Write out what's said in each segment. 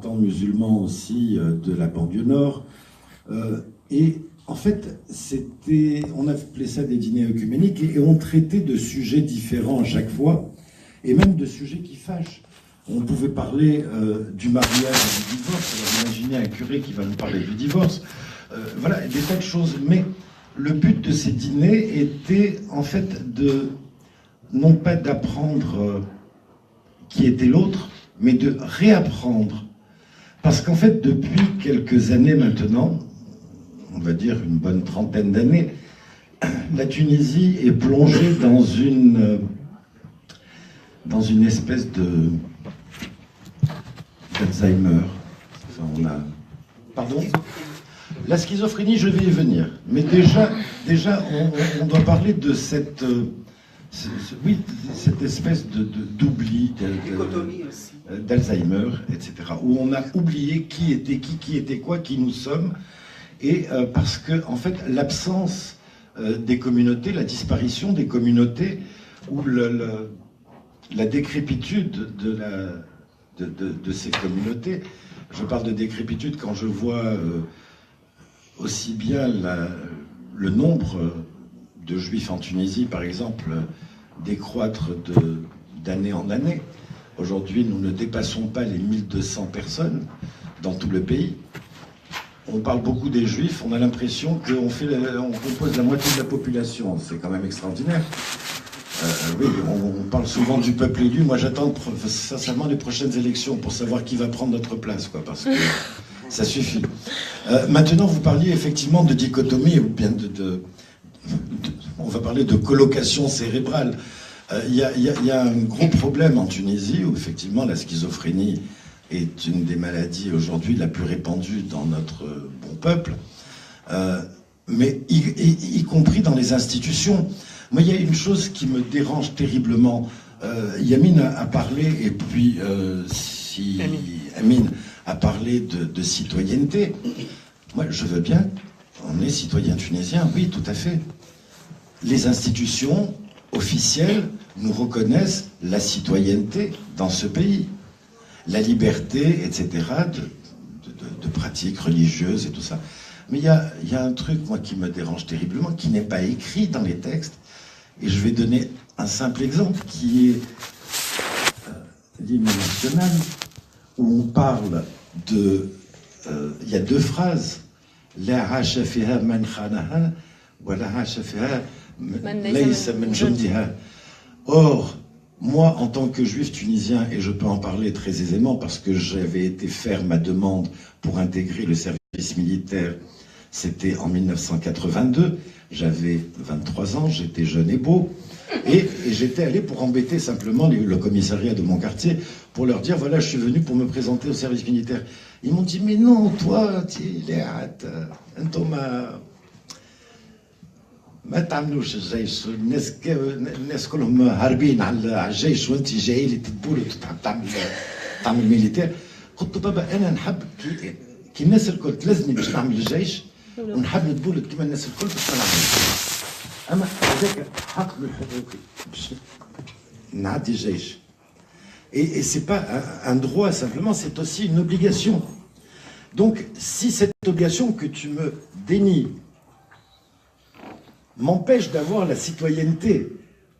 représentant musulman aussi de la banlieue nord. Et en fait, on appelait ça des dîners œcuméniques et on traitait de sujets différents à chaque fois, et même de sujets qui fâchent. On pouvait parler du mariage et du divorce. Alors imaginez un curé qui va nous parler du divorce. Voilà, des tas de choses. Mais le but de ces dîners était en fait non pas d'apprendre qui était l'autre, mais de réapprendre. Parce qu'en fait, depuis quelques années maintenant, on va dire une bonne trentaine d'années, la Tunisie est plongée dans une espèce d'Alzheimer. Enfin, Pardon ? La schizophrénie, je vais y venir. Mais déjà on doit parler de cette espèce d'oubli, d'Alzheimer, etc. Où on a oublié qui était quoi, qui nous sommes. Et parce que, en fait, l'absence des communautés, la disparition des communautés, ou la décrépitude de ces communautés, je parle de décrépitude quand je vois aussi bien le nombre de juifs en Tunisie, par exemple, décroître d'année en année. Aujourd'hui, nous ne dépassons pas les 1200 personnes dans tout le pays. On parle beaucoup des juifs, on a l'impression qu'on compose la moitié de la population. C'est quand même extraordinaire. Oui, on parle souvent du peuple élu. Moi, j'attends sincèrement les prochaines élections pour savoir qui va prendre notre place, quoi, parce que ça suffit. Maintenant, vous parliez effectivement de dichotomie, ou bien on va parler de colocation cérébrale. Il y a un gros problème en Tunisie où effectivement la schizophrénie est une des maladies aujourd'hui la plus répandue dans notre bon peuple, mais y compris dans les institutions. Moi, il y a une chose qui me dérange terriblement. Yamine a parlé, et puis Amine a parlé de citoyenneté. Moi, je veux bien, on est citoyen tunisien, oui, tout à fait. Les institutions officielles nous reconnaissent la citoyenneté dans ce pays. La liberté, etc., de pratiques religieuses et tout ça. Mais il y a un truc, moi, qui me dérange terriblement, qui n'est pas écrit dans les textes. Et je vais donner un simple exemple, qui est l'hymne national, où on parle il y a deux phrases. La hasha fiha man khanaha, wa la hasha fiha laysa min jundiha. Or, moi, en tant que juif tunisien, et je peux en parler très aisément parce que j'avais été faire ma demande pour intégrer le service militaire, c'était en 1982, j'avais 23 ans, j'étais jeune et beau, et j'étais allé pour embêter simplement le commissariat de mon quartier, pour leur dire, voilà, je suis venu pour me présenter au service militaire. Ils m'ont dit, mais non, toi, انتم ما تعملوش الجيش الناس كلهم هاربين على الجيش وانت جاي لي تدبول تعمل ميليتير. قلت له بابا انا نحب كي الناس الكل تلزني باش نعمل الجيش ونحب ندبول كيما الناس الكل باش نعمل. اما هذاك حق من حقوقي باش نعدي الجيش. Et c'est pas un droit simplement, c'est aussi une obligation. Donc si cette obligation que tu me dénies m'empêche d'avoir la citoyenneté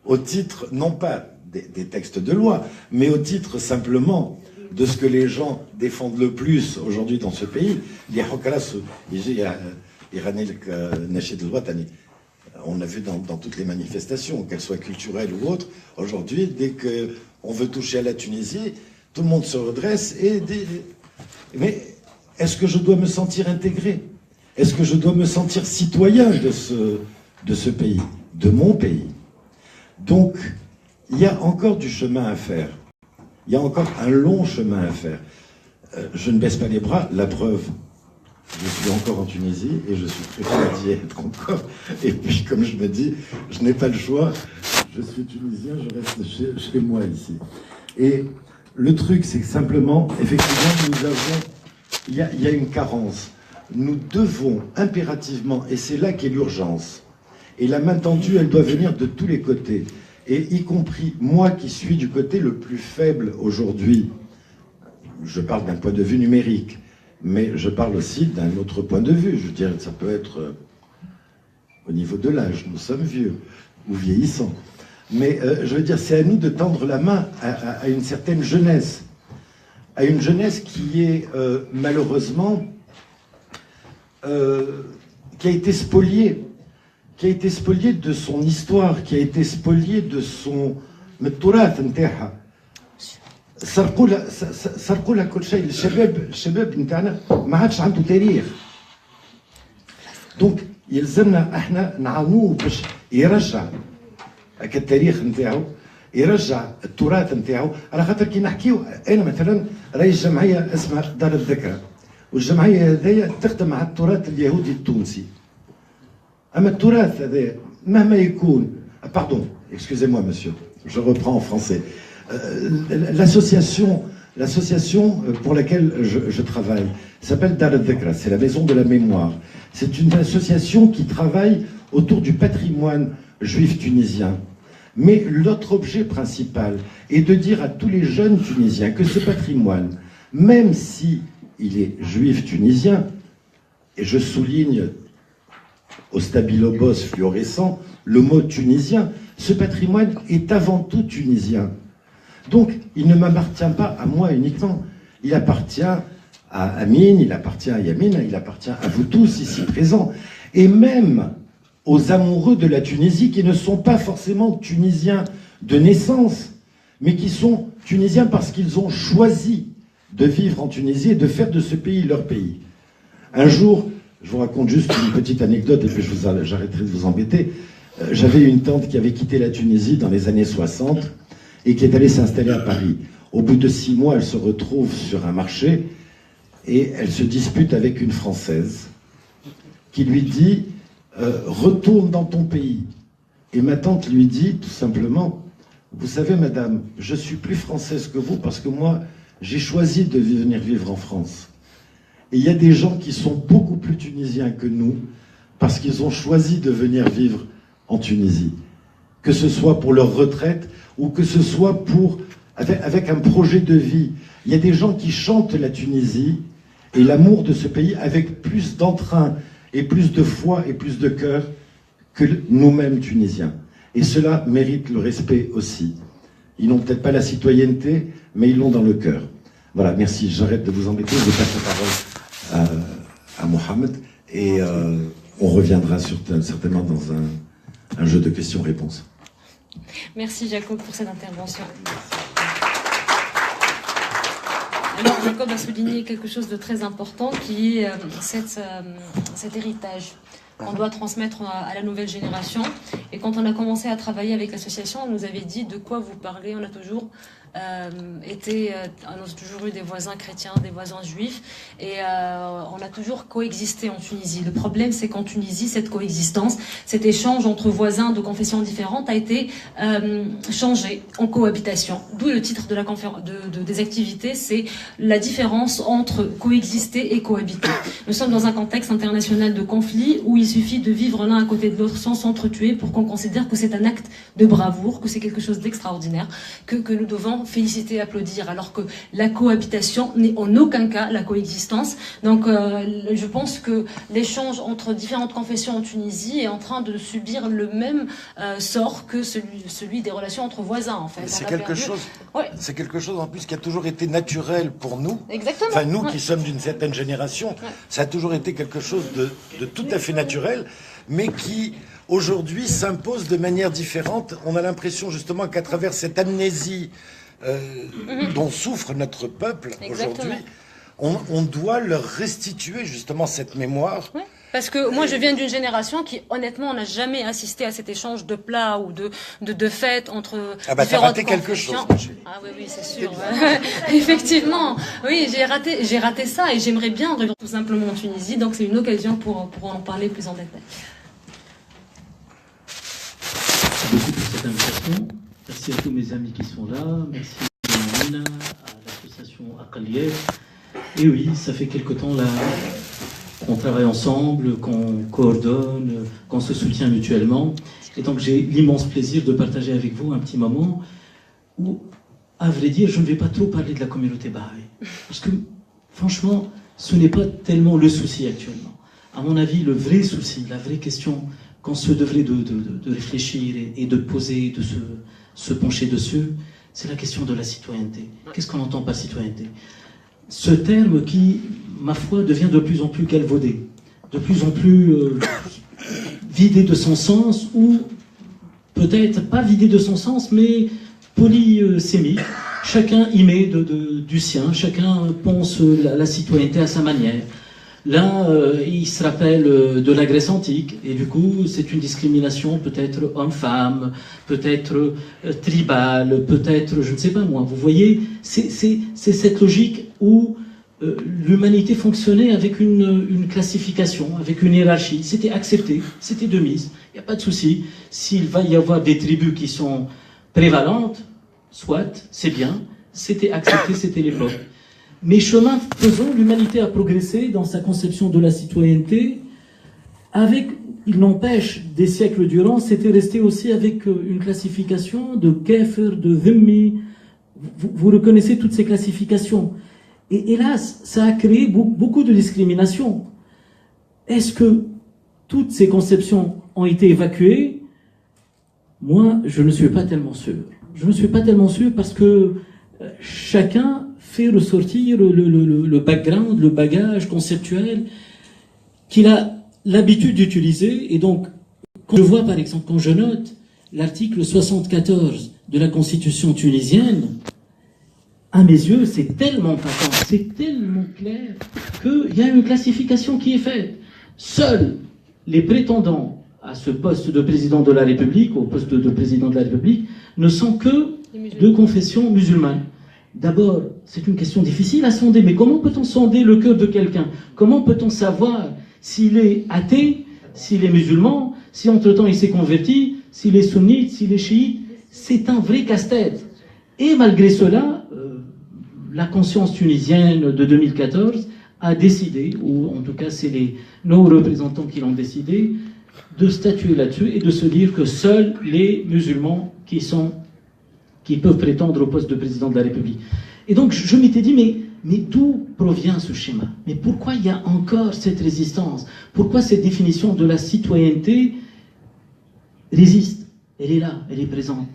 au titre, non pas des textes de loi, mais au titre simplement de ce que les gens défendent le plus aujourd'hui dans ce pays. On a vu dans toutes les manifestations, qu'elles soient culturelles ou autres, aujourd'hui, dès qu'on veut toucher à la Tunisie, tout le monde se redresse et dit... Mais est-ce que je dois me sentir intégré? Est-ce que je dois me sentir citoyen de ce pays, de mon pays? Donc, il y a encore du chemin à faire. Il y a encore un long chemin à faire. Je ne baisse pas les bras, la preuve. Je suis encore en Tunisie et je suis très fier d'y être encore. Et puis, comme je me dis, je n'ai pas le choix. Je suis tunisien, je reste chez moi ici. Et le truc, c'est que simplement, effectivement, il y a une carence. Nous devons impérativement, et c'est là qu'est l'urgence, et la main tendue, elle doit venir de tous les côtés, et y compris moi qui suis du côté le plus faible aujourd'hui, je parle d'un point de vue numérique, mais je parle aussi d'un autre point de vue. Je veux dire, ça peut être au niveau de l'âge, nous sommes vieux ou vieillissants. Mais je veux dire, c'est à nous de tendre la main à une certaine jeunesse. À une jeunesse qui est malheureusement, qui a été spoliée de son histoire, qui a été spoliée de son التراث نتاعها. سرقوا لها كل شيء. الشباب نتاعنا ما عادش عنده تاريخ. دونك يلزمنا احنا نعاونوه باش يرجع هكا التاريخ نتاعو، يرجع التراث نتاعو. على خاطر كي نحكيو، انا مثلا راهي الجمعيه اسمها دار الذكرى، والجمعيه هذيا تخدم على التراث اليهودي التونسي. اما التراث هذا مهما يكون، باردون excusez-moi monsieur, je reprends en français. L'association pour laquelle je travaille s'appelle Dar al-Dhikra, c'est la maison de la mémoire. C'est une association qui travaille autour du patrimoine juif tunisien. Mais l'autre objet principal est de dire à tous les jeunes Tunisiens que ce patrimoine, même si il est juif tunisien, et je souligne au stabilo-boss fluorescent le mot tunisien, ce patrimoine est avant tout tunisien. Donc, il ne m'appartient pas à moi uniquement. Il appartient à Amine, il appartient à Yamine, il appartient à vous tous ici présents. Et même aux amoureux de la Tunisie qui ne sont pas forcément tunisiens de naissance, mais qui sont tunisiens parce qu'ils ont choisi de vivre en Tunisie et de faire de ce pays leur pays. Un jour, je vous raconte juste une petite anecdote et puis j'arrêterai de vous embêter. J'avais une tante qui avait quitté la Tunisie dans les années 60 et qui est allée s'installer à Paris. Au bout de 6 mois, elle se retrouve sur un marché et elle se dispute avec une Française qui lui dit retourne dans ton pays. Et ma tante lui dit tout simplement, vous savez madame, je suis plus française que vous parce que moi, j'ai choisi de venir vivre en France. Et il y a des gens qui sont beaucoup plus tunisiens que nous parce qu'ils ont choisi de venir vivre en Tunisie. Que ce soit pour leur retraite ou que ce soit pour avec un projet de vie. Il y a des gens qui chantent la Tunisie et l'amour de ce pays avec plus d'entrain et plus de foi et plus de cœur que nous-mêmes Tunisiens. Et cela mérite le respect aussi. Ils n'ont peut-être pas la citoyenneté, mais ils l'ont dans le cœur. Voilà, merci. J'arrête de vous embêter. Je passe la parole à Mohamed et on reviendra certainement dans un jeu de questions-réponses. Merci Jacob pour cette intervention. Alors Jacob a souligné quelque chose de très important qui est cet héritage qu'on doit transmettre à la nouvelle génération. Et quand on a commencé à travailler avec l'association, on nous avait dit de quoi vous parlez. On a toujours on a toujours eu des voisins chrétiens, des voisins juifs, et on a toujours coexisté en Tunisie. Le problème, c'est qu'en Tunisie, cette coexistence, cet échange entre voisins de confessions différentes a été changé en cohabitation. D'où le titre de la des activités, c'est la différence entre coexister et cohabiter. Nous sommes dans un contexte international de conflit où il suffit de vivre l'un à côté de l'autre sans s'entretuer pour qu'on considère que c'est un acte de bravoure, que c'est quelque chose d'extraordinaire, que nous devons féliciter et applaudir, alors que la cohabitation n'est en aucun cas la coexistence. Donc je pense que l'échange entre différentes confessions en Tunisie est en train de subir le même sort que celui des relations entre voisins, en fait. C'est quelque chose en plus qui a toujours été naturel pour nous. Exactement. Enfin, nous qui sommes d'une certaine génération, ça a toujours été quelque chose de tout à fait naturel, mais qui aujourd'hui s'impose de manière différente. On a l'impression justement qu'à travers cette amnésie dont souffre notre peuple aujourd'hui, on doit leur restituer justement cette mémoire. Oui. Parce que moi, je viens d'une génération qui, honnêtement, n'a jamais assisté à cet échange de plats ou de fêtes entre différentes raté quelque chose. Ah oui, c'est sûr. Effectivement, oui, j'ai raté ça et j'aimerais bien revenir tout simplement en Tunisie. Donc c'est une occasion pour en parler plus en détail. Merci beaucoup pour cette invitation. Merci à tous mes amis qui sont là. Merci à Amina, à l'association Aqaliyeh. Et oui, ça fait quelque temps là qu'on travaille ensemble, qu'on coordonne, qu'on se soutient mutuellement. Et donc j'ai l'immense plaisir de partager avec vous un petit moment où, à vrai dire, je ne vais pas trop parler de la communauté Baha'i. Parce que, franchement, ce n'est pas tellement le souci actuellement. À mon avis, le vrai souci, la vraie question qu'on se devrait de réfléchir et de poser, de se pencher dessus, c'est la question de la citoyenneté. Qu'est-ce qu'on entend par citoyenneté? Ce terme qui, ma foi, devient de plus en plus galvaudé, de plus en plus vidé de son sens, ou peut-être pas vidé de son sens, mais polysémique. Chacun y met du sien, chacun pense la citoyenneté à sa manière. Là, il se rappelle de la Grèce antique, et du coup, c'est une discrimination peut-être homme-femme, peut-être tribale, peut-être, je ne sais pas moi. Vous voyez, c'est cette logique où l'humanité fonctionnait avec une classification, avec une hiérarchie. C'était accepté, c'était de mise, il n'y a pas de souci. S'il va y avoir des tribus qui sont prévalentes, soit, c'est bien, c'était accepté, c'était l'époque. Mais chemin faisant, l'humanité a progressé dans sa conception de la citoyenneté, avec, il n'empêche, des siècles durant, c'était resté aussi avec une classification de kafir, de dhimmi. Vous reconnaissez toutes ces classifications. Et hélas, ça a créé beaucoup de discrimination. Est-ce que toutes ces conceptions ont été évacuées? Moi, je ne suis pas tellement sûr. Je ne suis pas tellement sûr parce que chacun fait ressortir le background, le bagage conceptuel qu'il a l'habitude d'utiliser. Et donc, quand je vois par exemple, quand je note l'article 74 de la Constitution tunisienne, à mes yeux, c'est tellement patent, c'est tellement clair qu'il y a une classification qui est faite. Seuls les prétendants à ce poste de président de la République, au poste de président de la République, ne sont que de confession musulmane. D'abord, c'est une question difficile à sonder, mais comment peut-on sonder le cœur de quelqu'un? Comment peut-on savoir s'il est athée, s'il est musulman, si entre-temps il s'est converti, s'il est sunnite, s'il est chiite? C'est un vrai casse-tête. Et malgré cela, la conscience tunisienne de 2014 a décidé, ou en tout cas c'est nos représentants qui l'ont décidé, de statuer là-dessus et de se dire que seuls les musulmans qui peuvent prétendre au poste de président de la République. Et donc je m'étais dit, mais d'où provient ce schéma? Mais pourquoi il y a encore cette résistance? Pourquoi cette définition de la citoyenneté résiste? Elle est là, elle est présente.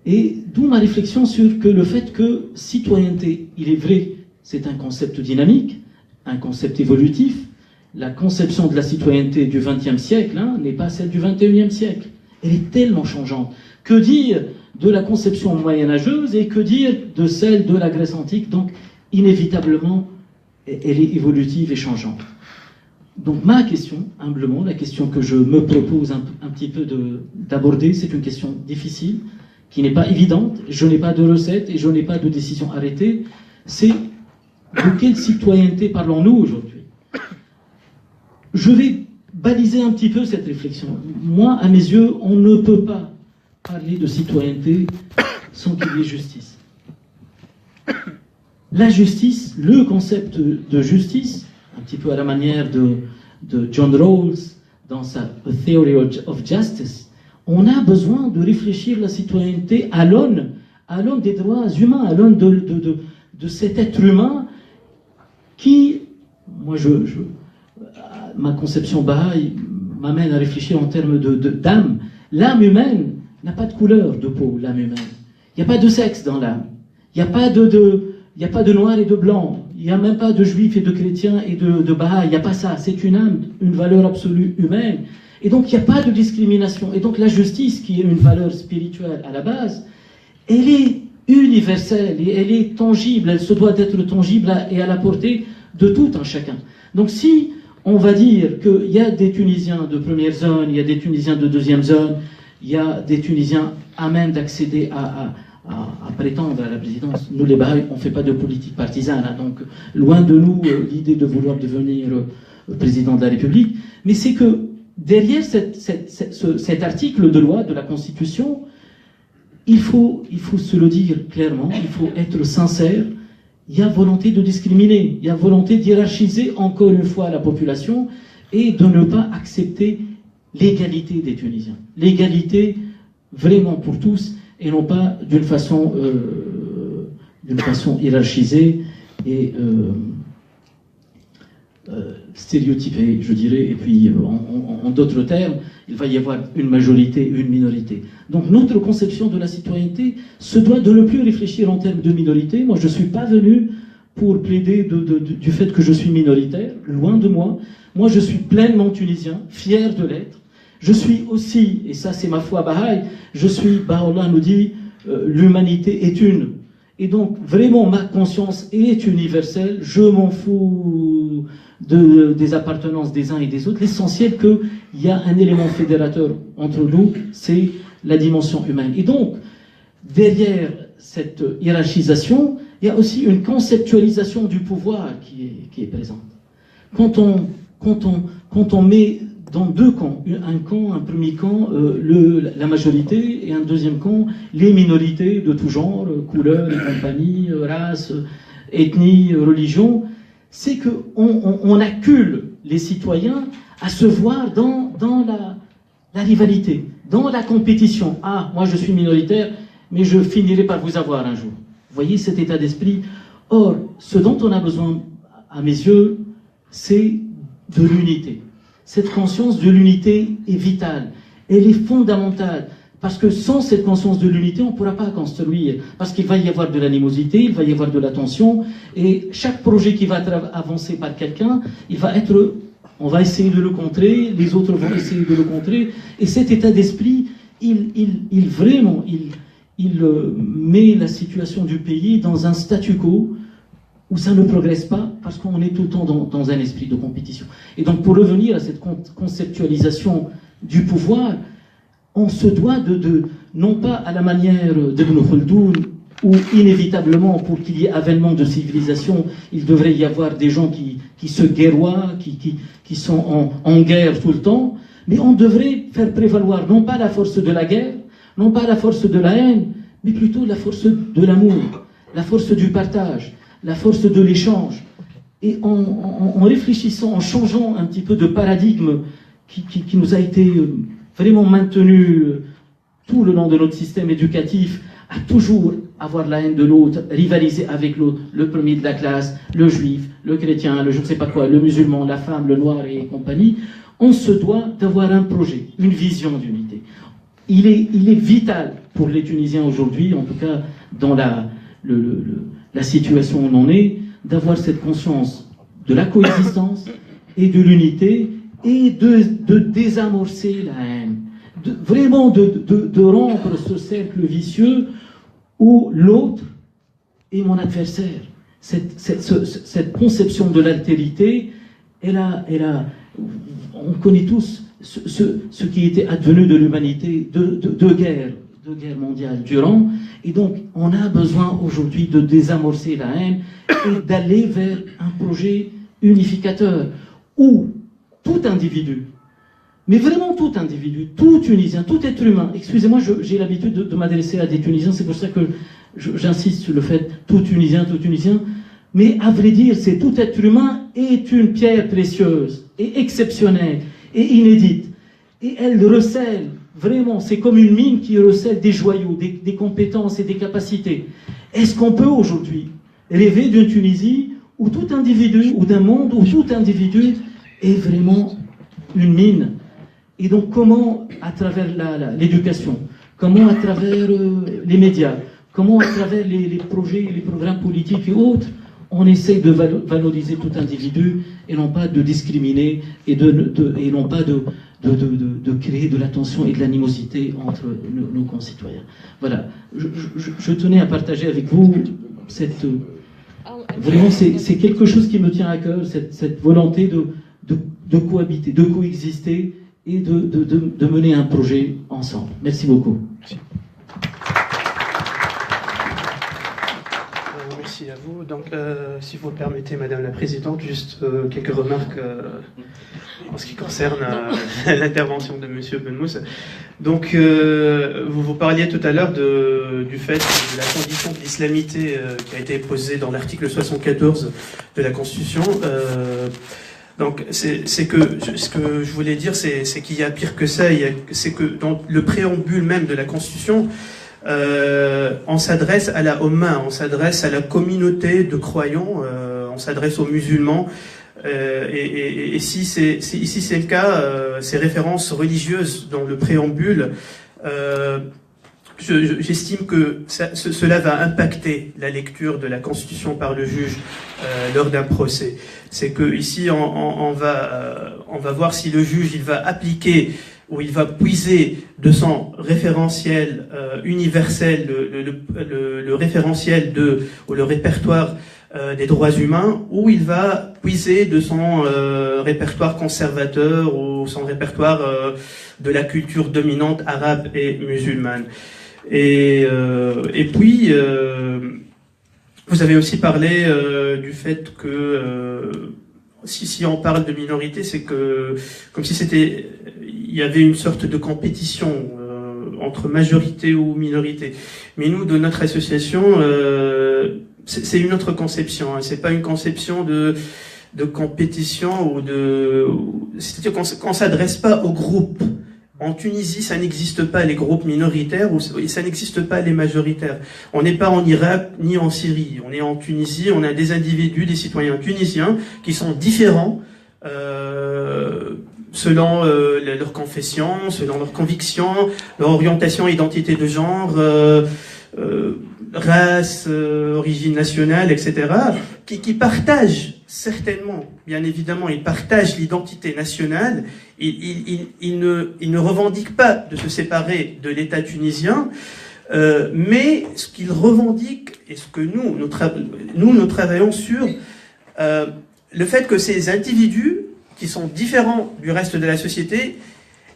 Et d'où ma réflexion sur que le fait que citoyenneté, il est vrai, c'est un concept dynamique, un concept évolutif. La conception de la citoyenneté du XXe siècle n'est pas celle du XXIe siècle. Elle est tellement changeante. Que dire de la conception moyenâgeuse et que dire de celle de la Grèce antique? Donc, inévitablement, elle est évolutive et changeante. Donc, ma question, humblement, la question que je me propose un petit peu d'aborder, c'est une question difficile, qui n'est pas évidente, je n'ai pas de recette et je n'ai pas de décision arrêtée, c'est de quelle citoyenneté parlons-nous aujourd'hui? Je vais baliser un petit peu cette réflexion. Moi, à mes yeux, on ne peut pas parler de citoyenneté sans qu'il y ait justice. La justice, le concept de justice, un petit peu à la manière de John Rawls dans sa A Theory of Justice, on a besoin de réfléchir la citoyenneté à l'aune des droits humains, à l'aune de cet être humain qui, moi ma conception Baha'i m'amène à réfléchir en termes d'âme. L'âme humaine n'a pas de couleur de peau, l'âme humaine. Il n'y a pas de sexe dans l'âme. Il n'y a pas de noir et de blanc. Il n'y a même pas de juifs et de chrétiens et de Baha'i. Il n'y a pas ça. C'est une âme, une valeur absolue humaine. Et donc, il n'y a pas de discrimination. Et donc, la justice, qui est une valeur spirituelle à la base, elle est universelle et elle est tangible. Elle se doit d'être tangible et à la portée de tout un chacun. Donc, si on va dire qu'il y a des Tunisiens de première zone, il y a des Tunisiens de deuxième zone, il y a des Tunisiens à même d'accéder à prétendre à la présidence. Nous, les Bahaïs, on ne fait pas de politique partisane. Donc, loin de nous l'idée de vouloir devenir président de la République. Mais c'est que derrière cet article de loi de la Constitution, il faut se le dire clairement, il faut être sincère. Il y a volonté de discriminer, il y a volonté d'hiérarchiser encore une fois la population et de ne pas accepter l'égalité des Tunisiens. L'égalité vraiment pour tous et non pas d'une façon d'une façon hiérarchisée et stéréotypée, je dirais, et puis en d'autres termes, il va y avoir une majorité, une minorité. Donc notre conception de la citoyenneté se doit de ne plus réfléchir en termes de minorité. Moi, je ne suis pas venu pour plaider du fait que je suis minoritaire, loin de moi. Moi, je suis pleinement tunisien, fier de l'être. Je suis aussi, et ça c'est ma foi Bahaï, Baha'u'llah nous dit, l'humanité est une. Et donc, vraiment, ma conscience est universelle. Je m'en fous des appartenances des uns et des autres. L'essentiel qu'il y a un élément fédérateur entre nous, c'est la dimension humaine. Et donc, derrière cette hiérarchisation, il y a aussi une conceptualisation du pouvoir qui est présente. Quand on met dans deux camps, un premier camp, la majorité, et un deuxième camp, les minorités de tout genre, couleur et compagnie, race, ethnie, religion, c'est qu'on accule les citoyens à se voir dans la rivalité, dans la compétition. Ah, moi je suis minoritaire, mais je finirai par vous avoir un jour. Vous voyez cet état d'esprit? Or, ce dont on a besoin, à mes yeux, c'est de l'unité. Cette conscience de l'unité est vitale, elle est fondamentale, parce que sans cette conscience de l'unité, on ne pourra pas construire, parce qu'il va y avoir de l'animosité, il va y avoir de la tension, et chaque projet qui va être avancé par quelqu'un, on va essayer de le contrer, les autres vont essayer de le contrer, et cet état d'esprit, il met la situation du pays dans un statu quo, où ça ne progresse pas parce qu'on est tout le temps dans un esprit de compétition. Et donc pour revenir à cette conceptualisation du pouvoir, on se doit non pas à la manière d'Ibn Khaldoun, où inévitablement, pour qu'il y ait avènement de civilisation, il devrait y avoir des gens qui se guerroient, qui sont en guerre tout le temps, mais on devrait faire prévaloir non pas la force de la guerre, non pas la force de la haine, mais plutôt la force de l'amour, la force du partage, la force de l'échange. Et en réfléchissant, en changeant un petit peu de paradigme qui nous a été vraiment maintenu tout le long de notre système éducatif, à toujours avoir la haine de l'autre, rivaliser avec l'autre, le premier de la classe, le juif, le chrétien, le je ne sais pas quoi, le musulman, la femme, le noir et compagnie, on se doit d'avoir un projet, une vision d'unité. Il est vital pour les Tunisiens aujourd'hui, en tout cas dans la situation où on en est, d'avoir cette conscience de la coexistence et de l'unité et de désamorcer la haine. Vraiment de rompre ce cercle vicieux où l'autre est mon adversaire. Cette conception de l'altérité, on connaît tous ce qui était advenu de l'humanité, de guerre mondiale durant, et donc on a besoin aujourd'hui de désamorcer la haine et d'aller vers un projet unificateur où tout individu, mais vraiment tout individu, tout Tunisien, tout être humain, excusez-moi, j'ai l'habitude de m'adresser à des Tunisiens, c'est pour ça que j'insiste sur le fait tout Tunisien, mais à vrai dire, c'est tout être humain est une pierre précieuse et exceptionnelle et inédite, et elle recèle vraiment, c'est comme une mine qui recèle des joyaux, des compétences et des capacités. Est-ce qu'on peut aujourd'hui rêver d'une Tunisie où tout individu, ou d'un monde où tout individu est vraiment une mine? Et donc comment, à travers l'éducation, comment à travers les médias, comment à travers les projets, les programmes politiques et autres, on essaie de valoriser tout individu et non pas de discriminer et non pas de créer de la tension et de l'animosité entre nos concitoyens. Voilà, je tenais à partager avec vous vraiment c'est quelque chose qui me tient à cœur, cette volonté de cohabiter, de coexister et de mener un projet ensemble. Merci beaucoup. Merci. Merci à vous. Donc, si vous permettez, Madame la Présidente, juste quelques remarques en ce qui concerne l'intervention de Monsieur Benmoussa. Donc, vous parliez tout à l'heure du fait de la condition de l'islamité qui a été posée dans l'article 74 de la Constitution. Donc, ce que je voulais dire, c'est qu'il y a pire que ça. C'est que dans le préambule même de la Constitution, on s'adresse à la Ummah, on s'adresse à la communauté de croyants, on s'adresse aux musulmans. Et ici c'est le cas, ces références religieuses dans le préambule, j'estime que cela va impacter la lecture de la Constitution par le juge lors d'un procès. C'est que ici on va voir si le juge il va appliquer ou il va puiser de son référentiel universel, le référentiel ou le répertoire des droits humains, ou il va puiser de son répertoire conservateur ou son répertoire de la culture dominante arabe et musulmane. Et puis, vous avez aussi parlé du fait que si on parle de minorité, c'est que comme si il y avait une sorte de compétition entre majorité ou minorité. Mais nous, de notre association, c'est une autre conception. Hein. C'est pas une conception de compétition c'est-à-dire qu'on s'adresse pas aux groupes. En Tunisie, ça n'existe pas les groupes minoritaires ou ça n'existe pas les majoritaires. On n'est pas en Irak ni en Syrie. On est en Tunisie, on a des individus, des citoyens tunisiens qui sont différents selon leur confession, selon leurs convictions, leur orientation, identité de genre, race, origine nationale, etc., qui partagent certainement, bien évidemment, ils partagent l'identité nationale. Ils ne revendiquent pas de se séparer de l'État tunisien, mais ce qu'ils revendiquent et ce que nous travaillons sur le fait que ces individus qui sont différents du reste de la société,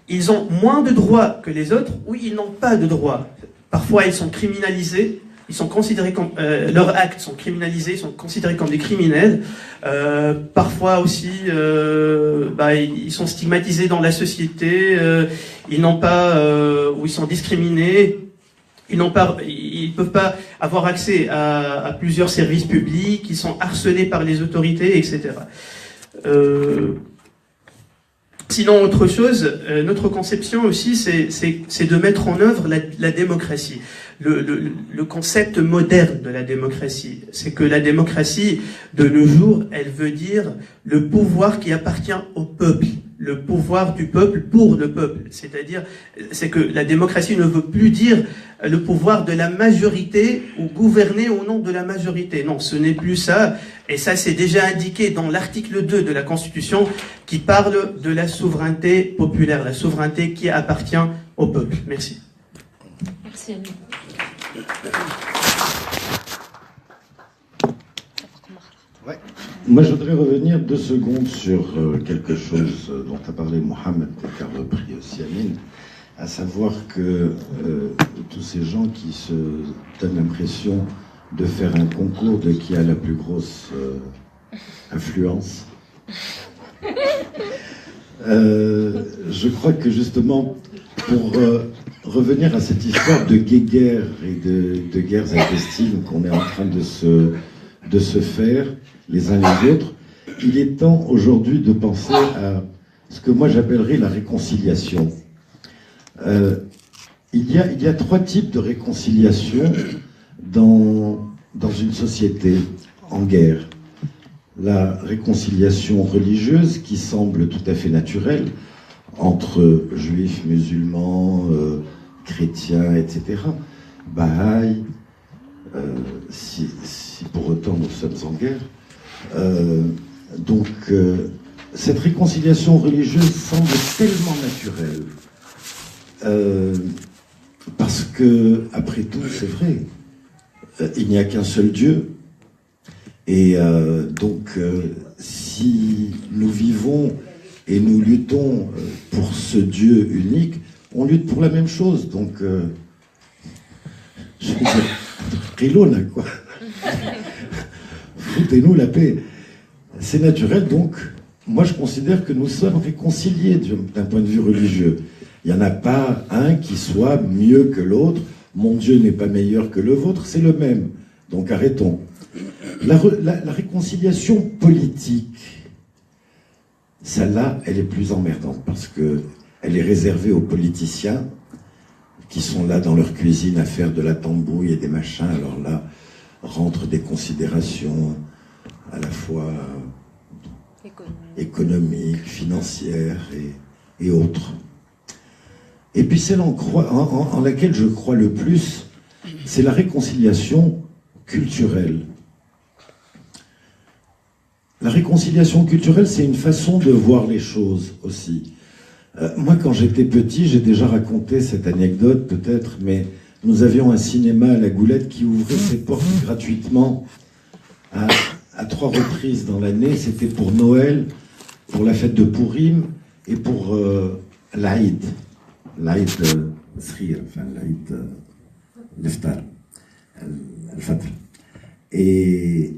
ils ont moins de droits que les autres, ou ils n'ont pas de droits. Parfois, ils sont criminalisés. Ils sont considérés comme leurs actes sont criminalisés, ils sont considérés comme des criminels. Parfois aussi, ils sont stigmatisés dans la société. Ils n'ont pas, ou ils sont discriminés. Ils peuvent pas avoir accès à plusieurs services publics. Ils sont harcelés par les autorités, etc. Sinon, autre chose, notre conception aussi, c'est de mettre en œuvre la démocratie. Le concept moderne de la démocratie, c'est que la démocratie, de nos jours, elle veut dire le pouvoir qui appartient au peuple, le pouvoir du peuple pour le peuple. C'est-à-dire, c'est que la démocratie ne veut plus dire le pouvoir de la majorité ou gouverner au nom de la majorité. Non, ce n'est plus ça. Et ça, c'est déjà indiqué dans l'article 2 de la Constitution qui parle de la souveraineté populaire, la souveraineté qui appartient au peuple. Merci. Merci. Ouais. Moi, je voudrais revenir 2 secondes sur quelque chose dont a parlé Mohamed et qu'a repris aussi Amine, à savoir que tous ces gens qui se donnent l'impression de faire un concours de qui a la plus grosse influence, je crois que justement, pour revenir à cette histoire de guéguerre et de guerres intestines qu'on est en train de se faire les uns les autres, il est temps aujourd'hui de penser à ce que moi j'appellerais la réconciliation. Il y a 3 types de réconciliation dans une société en guerre. La réconciliation religieuse qui semble tout à fait naturelle entre juifs, musulmans, chrétiens, etc. Bahaï, si pour autant nous sommes en guerre. Donc cette réconciliation religieuse semble tellement naturelle. Parce que, après tout, c'est vrai, il n'y a qu'un seul Dieu. Et donc, si nous vivons et nous luttons pour ce Dieu unique, on lutte pour la même chose. Donc, je veux dire, Rilo là, quoi. Foutez-nous la paix. C'est naturel, donc, moi je considère que nous sommes réconciliés d'un point de vue religieux. Il n'y en a pas un qui soit mieux que l'autre. Mon Dieu n'est pas meilleur que le vôtre, c'est le même. Donc arrêtons. La réconciliation politique, celle-là, elle est plus emmerdante parce qu'elle est réservée aux politiciens qui sont là dans leur cuisine à faire de la tambouille et des machins. Alors là, rentrent des considérations à la fois économiques, financières et autres. Et puis celle en laquelle je crois le plus, c'est la réconciliation culturelle. La réconciliation culturelle, c'est une façon de voir les choses aussi. Moi, quand j'étais petit, j'ai déjà raconté cette anecdote peut-être, mais nous avions un cinéma à la Goulette qui ouvrait ses portes gratuitement à 3 reprises dans l'année. C'était pour Noël, pour la fête de Pourim et pour l'Aïd. L'Aïd Srir, enfin l'Aïd l'Iftar, Al-Fadr. Et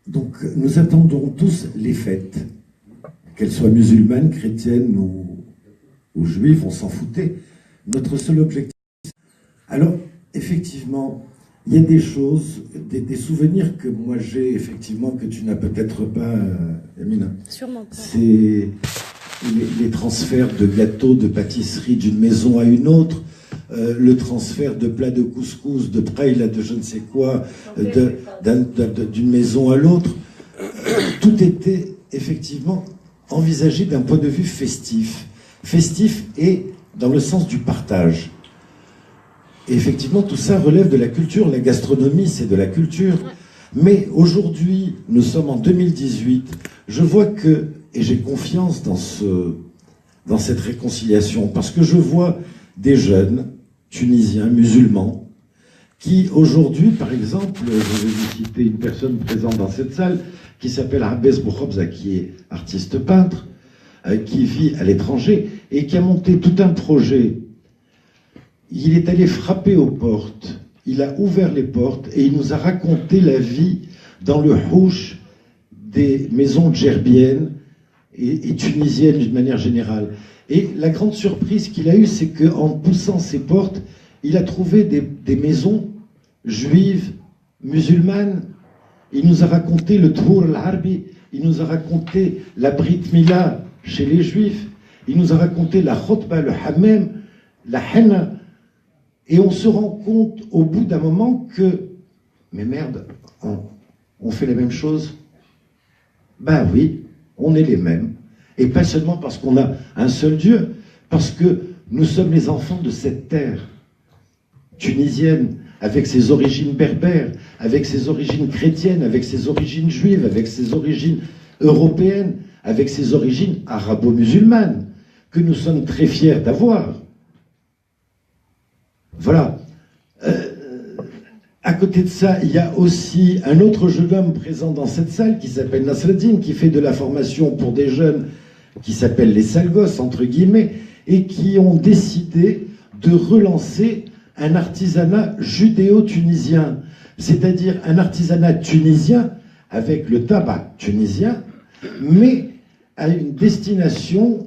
donc, nous attendons tous les fêtes, qu'elles soient musulmanes, chrétiennes ou juives, on s'en foutait. Notre seul objectif. Alors, effectivement, il y a des choses, des souvenirs que moi j'ai, effectivement, que tu n'as peut-être pas, Amina. Sûrement pas. C'est les transferts de gâteaux, de pâtisseries d'une maison à une autre, le transfert de plats de couscous, de paella, de je ne sais quoi, d'une maison à l'autre. Tout était effectivement envisagé d'un point de vue festif. Festif et dans le sens du partage. Et effectivement, tout ça relève de la culture. La gastronomie, c'est de la culture. Mais aujourd'hui, nous sommes en 2018. Je vois que, et j'ai confiance dans cette réconciliation, parce que je vois des jeunes tunisiens, musulmans, qui aujourd'hui, par exemple, je vais vous citer une personne présente dans cette salle, qui s'appelle Abbès Boukhobza, qui est artiste peintre, qui vit à l'étranger, et qui a monté tout un projet. Il est allé frapper aux portes, il a ouvert les portes, et il nous a raconté la vie dans le houch des maisons djerbiennes et tunisiennes d'une manière générale. Et la grande surprise qu'il a eue, c'est qu'en poussant ses portes, il a trouvé des maisons juives, musulmanes. Il nous a raconté le Tvour al-Harbi, il nous a raconté la Brit Mila chez les juifs, il nous a raconté la Khotba, le Hammam, la Henna. Et on se rend compte au bout d'un moment que, mais merde, on fait les mêmes choses. Ben oui, on est les mêmes. Et pas seulement parce qu'on a un seul Dieu, parce que nous sommes les enfants de cette terre tunisienne, avec ses origines berbères, avec ses origines chrétiennes, avec ses origines juives, avec ses origines européennes, avec ses origines arabo-musulmanes, que nous sommes très fiers d'avoir. Voilà. À côté de ça, il y a aussi un autre jeune homme présent dans cette salle qui s'appelle Nasreddin, qui fait de la formation pour des jeunes qui s'appellent les sales gosses, entre guillemets, et qui ont décidé de relancer un artisanat judéo-tunisien, c'est-à-dire un artisanat tunisien avec le tabac tunisien, mais à une destination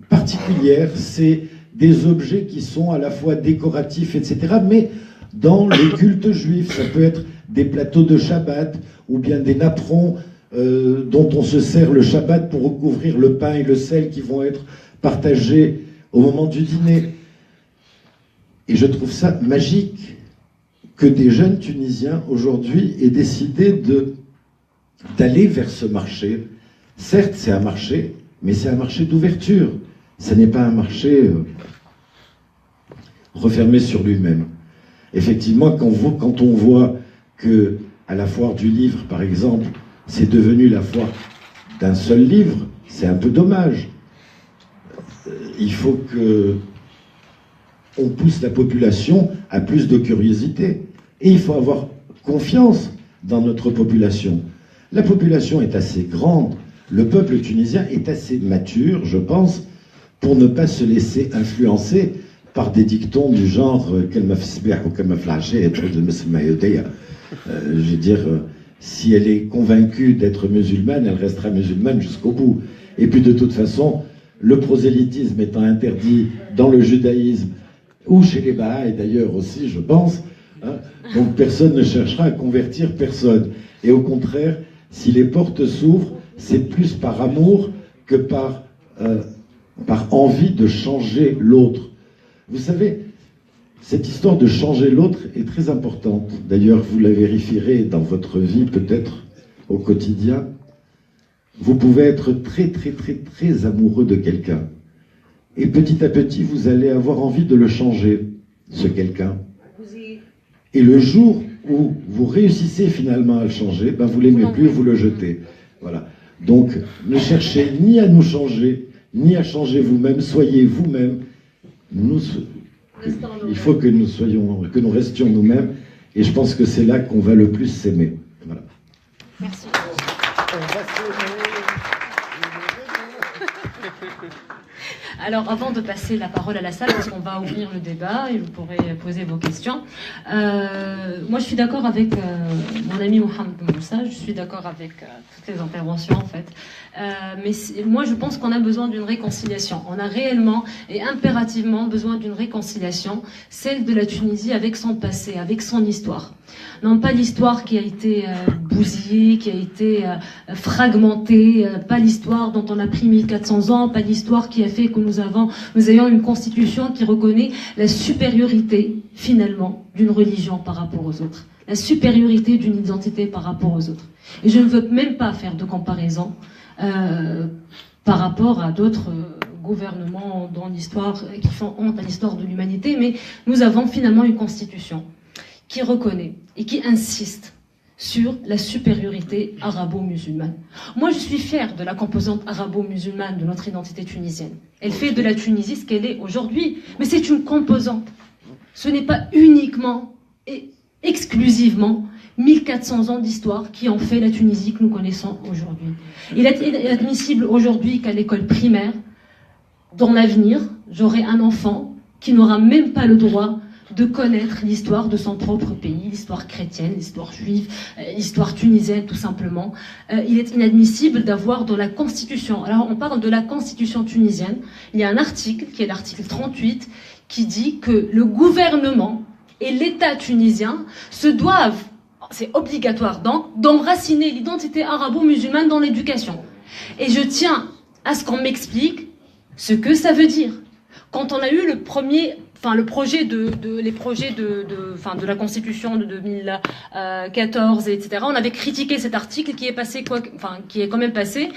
particulière. C'est des objets qui sont à la fois décoratifs, etc., mais dans les cultes juifs. Ça peut être des plateaux de Shabbat, ou bien des napperons dont on se sert le Shabbat pour recouvrir le pain et le sel qui vont être partagés au moment du dîner. Et je trouve ça magique que des jeunes Tunisiens aujourd'hui aient décidé d'aller vers ce marché. Certes, c'est un marché, mais c'est un marché d'ouverture. Ce n'est pas un marché refermé sur lui-même. Effectivement, quand on voit que à la foire du livre, par exemple, c'est devenu la foire d'un seul livre, c'est un peu dommage. Il faut que on pousse la population à plus de curiosité. Et il faut avoir confiance dans notre population. La population est assez grande, le peuple tunisien est assez mature, je pense, pour ne pas se laisser influencer par des dictons du genre « je veux dire, si elle est convaincue d'être musulmane, elle restera musulmane jusqu'au bout. Et puis de toute façon, le prosélytisme étant interdit dans le judaïsme, ou chez les Bahaïs d'ailleurs aussi, je pense, hein, donc personne ne cherchera à convertir personne. Et au contraire, si les portes s'ouvrent, c'est plus par amour que par envie de changer l'autre. Vous savez, cette histoire de changer l'autre est très importante. D'ailleurs, vous la vérifierez dans votre vie, peut-être, au quotidien. Vous pouvez être très, très, très, très amoureux de quelqu'un. Et petit à petit, vous allez avoir envie de le changer, ce quelqu'un. Et le jour où vous réussissez finalement à le changer, ben vous l'aimez plus, vous le jetez. Voilà. Donc, ne cherchez ni à nous changer, ni à changer vous-même, soyez vous-même. Il faut que nous restions nous-mêmes, et je pense que c'est là qu'on va le plus s'aimer. Voilà. Merci. Alors, avant de passer la parole à la salle, parce qu'on va ouvrir le débat et vous pourrez poser vos questions, moi je suis d'accord avec mon ami Mohamed Moussa, je suis d'accord avec toutes les interventions en fait. Mais moi je pense qu'on a besoin d'une réconciliation. On a réellement et impérativement besoin d'une réconciliation, celle de la Tunisie avec son passé, avec son histoire. Non pas l'histoire qui a été bousillée, qui a été fragmentée, pas l'histoire dont on a pris 1400 ans, pas l'histoire qui a fait que nous ayons une constitution qui reconnaît la supériorité finalement d'une religion par rapport aux autres, la supériorité d'une identité par rapport aux autres. Et je ne veux même pas faire de comparaison par rapport à d'autres gouvernements dans l'histoire qui font honte à l'histoire de l'humanité, mais nous avons finalement une constitution qui reconnaît et qui insiste sur la supériorité arabo-musulmane. Moi, je suis fière de la composante arabo-musulmane de notre identité tunisienne. Elle fait de la Tunisie ce qu'elle est aujourd'hui, mais c'est une composante. Ce n'est pas uniquement et exclusivement 1400 ans d'histoire qui ont fait la Tunisie que nous connaissons aujourd'hui. Il est admissible aujourd'hui qu'à l'école primaire, dans l'avenir, j'aurai un enfant qui n'aura même pas le droit de connaître l'histoire de son propre pays, l'histoire chrétienne, l'histoire juive, l'histoire tunisienne tout simplement. Il est inadmissible d'avoir dans la constitution, alors on parle de la constitution tunisienne, il y a un article qui est l'article 38 qui dit que le gouvernement et l'État tunisien se doivent, c'est obligatoire donc, d'enraciner l'identité arabo-musulmane dans l'éducation. Et je tiens à ce qu'on m'explique ce que ça veut dire. Quand on a eu le projet de la Constitution de 2014, etc. On avait critiqué cet article qui est passé qui est quand même passé.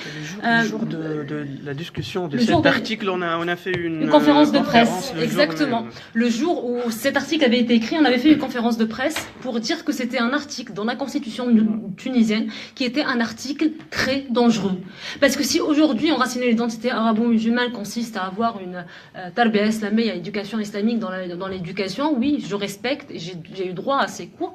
Le jour de la discussion de cet article, on a fait une conférence de presse. Exactement. Le jour où cet article avait été écrit, on avait fait une conférence de presse pour dire que c'était un article dans la Constitution tunisienne qui était un article très dangereux. Parce que si aujourd'hui enraciner l'identité arabo-musulmane consiste à avoir une tarbia islamiyya, éducation islamique dans l'éducation, oui, je respecte, j'ai eu droit à ces cours.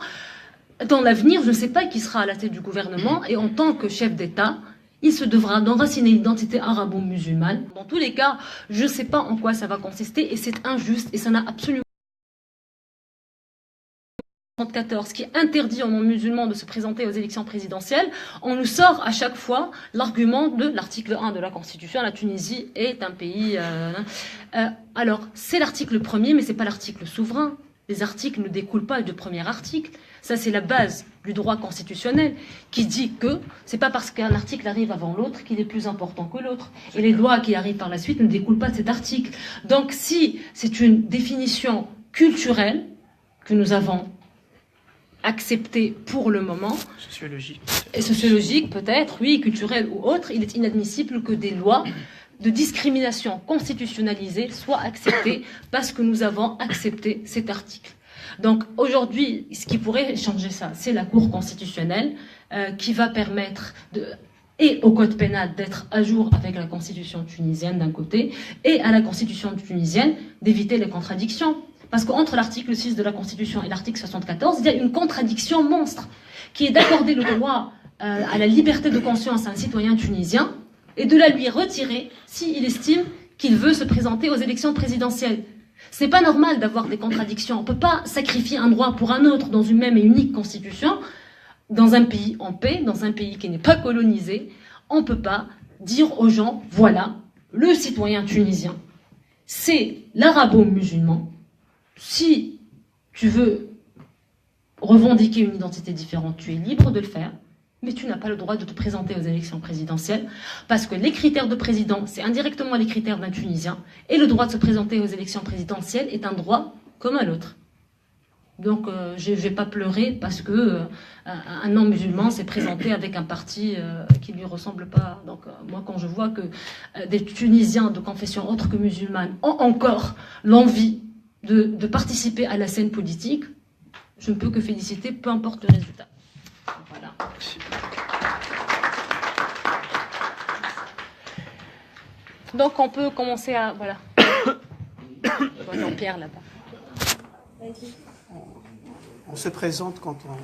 Dans l'avenir, je ne sais pas qui sera à la tête du gouvernement, et en tant que chef d'État, il se devra d'enraciner l'identité arabo-musulmane. Dans tous les cas, je ne sais pas en quoi ça va consister, et c'est injuste, et ça n'a absolument 14 qui interdit aux non-musulmans de se présenter aux élections présidentielles, on nous sort à chaque fois l'argument de l'article 1 de la Constitution. La Tunisie est un pays... alors, c'est l'article 1er, mais c'est pas l'article souverain. Les articles ne découlent pas du premier article. Ça, c'est la base du droit constitutionnel qui dit que c'est pas parce qu'un article arrive avant l'autre qu'il est plus important que l'autre. Et les lois qui arrivent par la suite ne découlent pas de cet article. Donc, si c'est une définition culturelle que nous avons accepté pour le moment, sociologique peut-être, oui, culturelle ou autre, il est inadmissible que des lois de discrimination constitutionnalisée soient acceptées parce que nous avons accepté cet article. Donc aujourd'hui, ce qui pourrait changer ça, c'est la Cour constitutionnelle qui va permettre et au code pénal d'être à jour avec la constitution tunisienne d'un côté et à la constitution tunisienne d'éviter les contradictions. Parce qu'entre l'article 6 de la Constitution et l'article 74, il y a une contradiction monstre, qui est d'accorder le droit à la liberté de conscience à un citoyen tunisien et de la lui retirer s'il estime qu'il veut se présenter aux élections présidentielles. C'est pas normal d'avoir des contradictions. On peut pas sacrifier un droit pour un autre dans une même et unique constitution, dans un pays en paix, dans un pays qui n'est pas colonisé. On peut pas dire aux gens, voilà, le citoyen tunisien, c'est l'arabo-musulman. Si tu veux revendiquer une identité différente, tu es libre de le faire. mais tu n'as pas le droit de te présenter aux élections présidentielles, parce que les critères de président, c'est indirectement les critères d'un Tunisien, et le droit de se présenter aux élections présidentielles est un droit comme un autre. Donc je ne vais pas pleurer parce que un non-musulman s'est présenté avec un parti qui ne lui ressemble pas. Donc moi, quand je vois que des Tunisiens de confession autre que musulmane ont encore l'envie de participer à la scène politique, je ne peux que féliciter, peu importe le résultat. Voilà. Donc on peut commencer à... Voilà. Jean-Pierre là-bas. On se présente quand on...